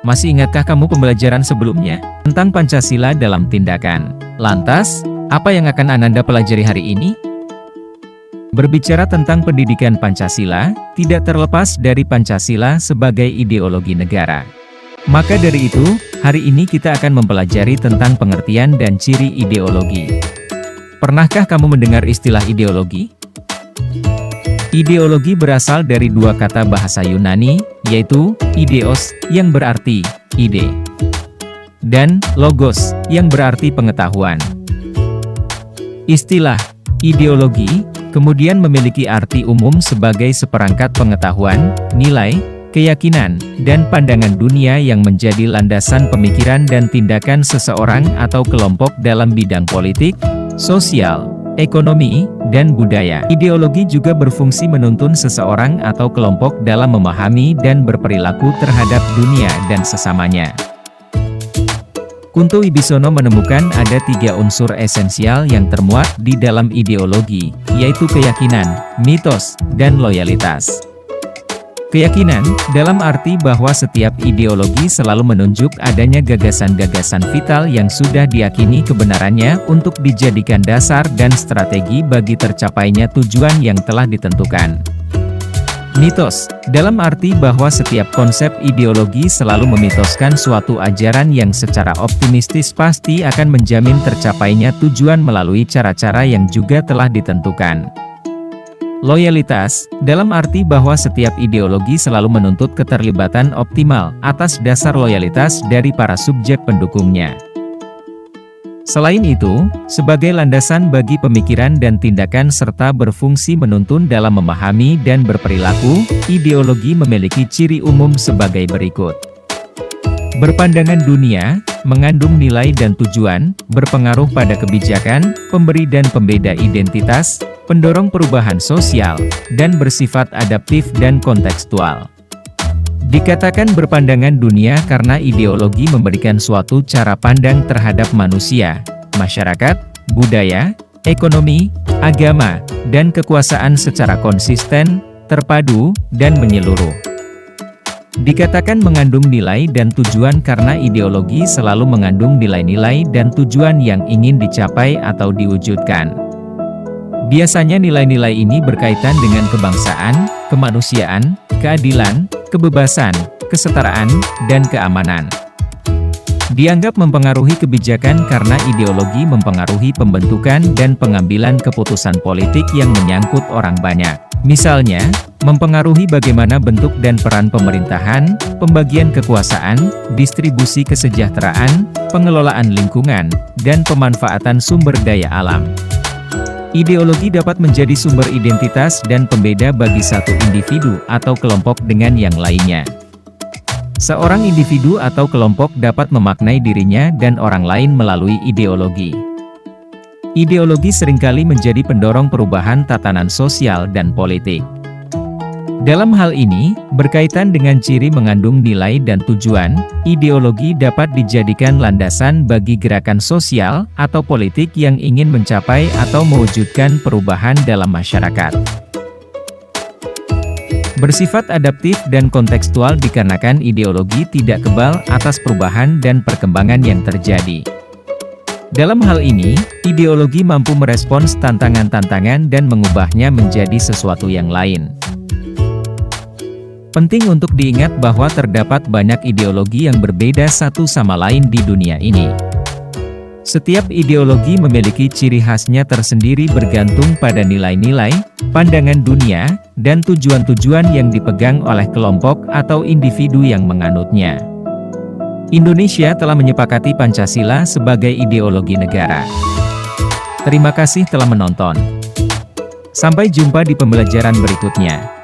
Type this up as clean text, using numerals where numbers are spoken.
Masih ingatkah kamu pembelajaran sebelumnya tentang Pancasila dalam tindakan? Lantas, apa yang akan Ananda pelajari hari ini? Berbicara tentang pendidikan Pancasila, tidak terlepas dari Pancasila sebagai ideologi negara. Maka dari itu, hari ini kita akan mempelajari tentang pengertian dan ciri ideologi. Pernahkah kamu mendengar istilah ideologi? Ideologi berasal dari dua kata bahasa Yunani, yaitu ideos, yang berarti ide, dan logos, yang berarti pengetahuan. Istilah ideologi kemudian memiliki arti umum sebagai seperangkat pengetahuan, nilai, keyakinan, dan pandangan dunia yang menjadi landasan pemikiran dan tindakan seseorang atau kelompok dalam bidang politik, sosial, ekonomi, dan budaya. Ideologi juga berfungsi menuntun seseorang atau kelompok dalam memahami dan berperilaku terhadap dunia dan sesamanya. Kunto Wibisono menemukan ada 3 unsur esensial yang termuat di dalam ideologi, yaitu keyakinan, mitos, dan loyalitas. Keyakinan, dalam arti bahwa setiap ideologi selalu menunjuk adanya gagasan-gagasan vital yang sudah diyakini kebenarannya untuk dijadikan dasar dan strategi bagi tercapainya tujuan yang telah ditentukan. Mitos, dalam arti bahwa setiap konsep ideologi selalu memitoskan suatu ajaran yang secara optimistis pasti akan menjamin tercapainya tujuan melalui cara-cara yang juga telah ditentukan. Loyalitas, dalam arti bahwa setiap ideologi selalu menuntut keterlibatan optimal atas dasar loyalitas dari para subjek pendukungnya. Selain itu, sebagai landasan bagi pemikiran dan tindakan serta berfungsi menuntun dalam memahami dan berperilaku, ideologi memiliki ciri umum sebagai berikut. Berpandangan dunia, mengandung nilai dan tujuan, berpengaruh pada kebijakan, pemberi dan pembeda identitas, pendorong perubahan sosial, dan bersifat adaptif dan kontekstual. Dikatakan berpandangan dunia karena ideologi memberikan suatu cara pandang terhadap manusia, masyarakat, budaya, ekonomi, agama, dan kekuasaan secara konsisten, terpadu, dan menyeluruh. Dikatakan mengandung nilai dan tujuan karena ideologi selalu mengandung nilai-nilai dan tujuan yang ingin dicapai atau diwujudkan. Biasanya nilai-nilai ini berkaitan dengan kebangsaan, kemanusiaan, keadilan, kebebasan, kesetaraan, dan keamanan. Dianggap mempengaruhi kebijakan karena ideologi mempengaruhi pembentukan dan pengambilan keputusan politik yang menyangkut orang banyak. Misalnya, mempengaruhi bagaimana bentuk dan peran pemerintahan, pembagian kekuasaan, distribusi kesejahteraan, pengelolaan lingkungan, dan pemanfaatan sumber daya alam. Ideologi dapat menjadi sumber identitas dan pembeda bagi satu individu atau kelompok dengan yang lainnya. Seorang individu atau kelompok dapat memaknai dirinya dan orang lain melalui ideologi. Ideologi seringkali menjadi pendorong perubahan tatanan sosial dan politik. Dalam hal ini, berkaitan dengan ciri mengandung nilai dan tujuan, ideologi dapat dijadikan landasan bagi gerakan sosial atau politik yang ingin mencapai atau mewujudkan perubahan dalam masyarakat. Bersifat adaptif dan kontekstual dikarenakan ideologi tidak kebal atas perubahan dan perkembangan yang terjadi. Dalam hal ini, ideologi mampu merespons tantangan-tantangan dan mengubahnya menjadi sesuatu yang lain. Penting untuk diingat bahwa terdapat banyak ideologi yang berbeda satu sama lain di dunia ini. Setiap ideologi memiliki ciri khasnya tersendiri bergantung pada nilai-nilai, pandangan dunia, dan tujuan-tujuan yang dipegang oleh kelompok atau individu yang menganutnya. Indonesia telah menyepakati Pancasila sebagai ideologi negara. Terima kasih telah menonton. Sampai jumpa di pembelajaran berikutnya.